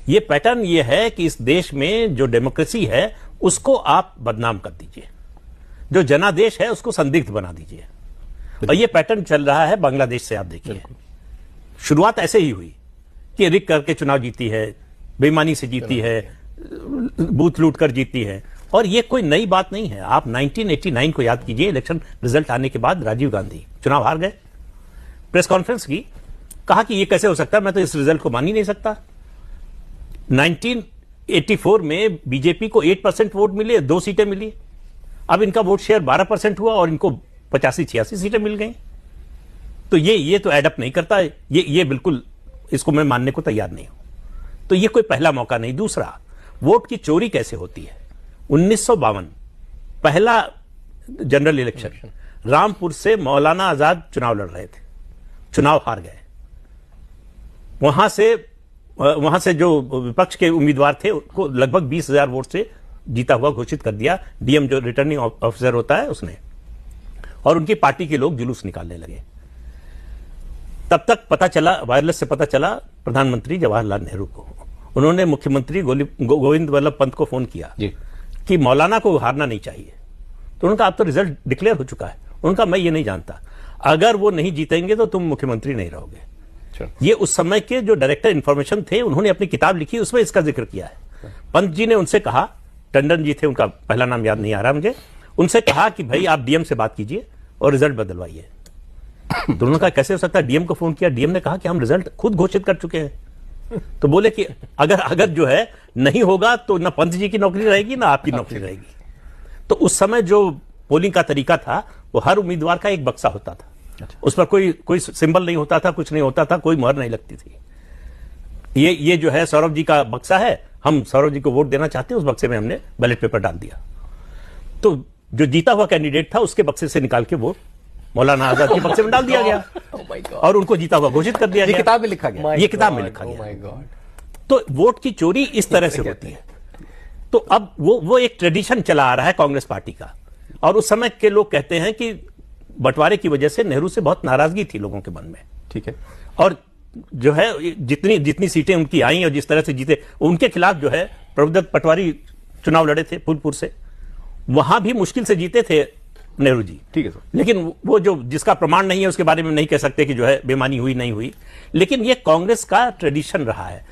ये पैटर्न ये है कि इस देश में जो डेमोक्रेसी है उसको आप बदनाम कर दीजिए, जो जनादेश है उसको संदिग्ध बना दीजिए। और ये पैटर्न चल रहा है बांग्लादेश से। आप देखिए, शुरुआत ऐसे ही हुई कि रिग करके चुनाव जीती है, बेईमानी से जीती है, बूथ लूट कर जीती है। और ये कोई नई बात नहीं है। आप 1989 को याद कीजिए, इलेक्शन रिजल्ट आने के बाद राजीव गांधी चुनाव हार गए, प्रेस कॉन्फ्रेंस की, कहा कि ये कैसे हो सकता है, मैं तो इस रिजल्ट को मान ही नहीं सकता। 1984 में बीजेपी को 8% वोट मिले, 2 सीटें मिली। अब इनका वोट शेयर 12% हुआ और इनको 85-86 सीटें मिल गई। तो ये तो एडअप नहीं करता है। ये बिल्कुल, इसको मैं मानने को तैयार नहीं हूं। तो ये कोई पहला मौका नहीं। दूसरा, वोट की चोरी कैसे होती है। 1952 पहला जनरल इलेक्शन, रामपुर से मौलाना आजाद चुनाव लड़ रहे थे, चुनाव हार गए। वहां से जो विपक्ष के उम्मीदवार थे उनको लगभग 20,000 वोट से जीता हुआ घोषित कर दिया, डीएम जो रिटर्निंग ऑफिसर होता है उसने। और उनकी पार्टी के लोग जुलूस निकालने लगे। तब तक पता चला, वायरलेस से पता चला प्रधानमंत्री जवाहरलाल नेहरू को। उन्होंने मुख्यमंत्री गोविंद वल्लभ पंत को फोन किया कि मौलाना को हारना नहीं चाहिए। तो उनका अब तो रिजल्ट डिक्लेयर हो चुका है। उनका मैं ये नहीं जानता, अगर वो नहीं जीतेंगे तो तुम मुख्यमंत्री नहीं रहोगे। ये उस समय के जो डायरेक्टर इंफॉर्मेशन थे, उन्होंने अपनी किताब लिखी, उसमें इसका जिक्र किया है। पंत जी ने उनसे कहा, टंडन जी थे, उनका पहला नाम याद नहीं आ रहा मुझे, उनसे कहा कि भाई आप डीएम से बात कीजिए और रिजल्ट बदलवाइए। दोनों का कैसे हो सकता है। डीएम को फोन किया, डीएम ने कहा कि हम रिजल्ट खुद घोषित कर चुके हैं। तो बोले कि अगर जो है नहीं होगा तो ना पंत जी की नौकरी रहेगी ना आपकी नौकरी रहेगी। तो उस समय जो पोलिंग का तरीका था, वो हर उम्मीदवार का एक बक्सा होता था। उस पर कोई सिंबल नहीं होता था, कुछ नहीं होता था, कोई मोहर नहीं लगती थी। ये जो है सौरभ जी का बक्सा है, हम सौरभ जी को वोट देना चाहते हैं, उस बक्से में हमने बैलेट पेपर डाल दिया। तो जो जीता हुआ कैंडिडेट था उसके बक्से से निकाल के वोट मौलाना आजाद के बक्से में डाल दिया गया और उनको जीता हुआ घोषित कर दिया गया। किताब में लिखा गया, ये किताब में लिखा गया। तो वोट की चोरी इस तरह से होती है। तो अब वो एक ट्रेडिशन चला आ रहा है कांग्रेस पार्टी का। और उस समय के लोग कहते हैं कि बंटवारे की वजह से नेहरू से बहुत नाराजगी थी लोगों के मन में। ठीक है। और जो है जितनी सीटें उनकी आई और जिस तरह से जीते, उनके खिलाफ जो है प्रभुदत्त पटवारी चुनाव लड़े थे फूलपुर से, वहां भी मुश्किल से जीते थे नेहरू जी। ठीक है सर। लेकिन वो जो जिसका प्रमाण नहीं है उसके बारे में नहीं कह सकते कि जो है बेईमानी हुई नहीं हुई। लेकिन ये कांग्रेस का ट्रेडिशन रहा है।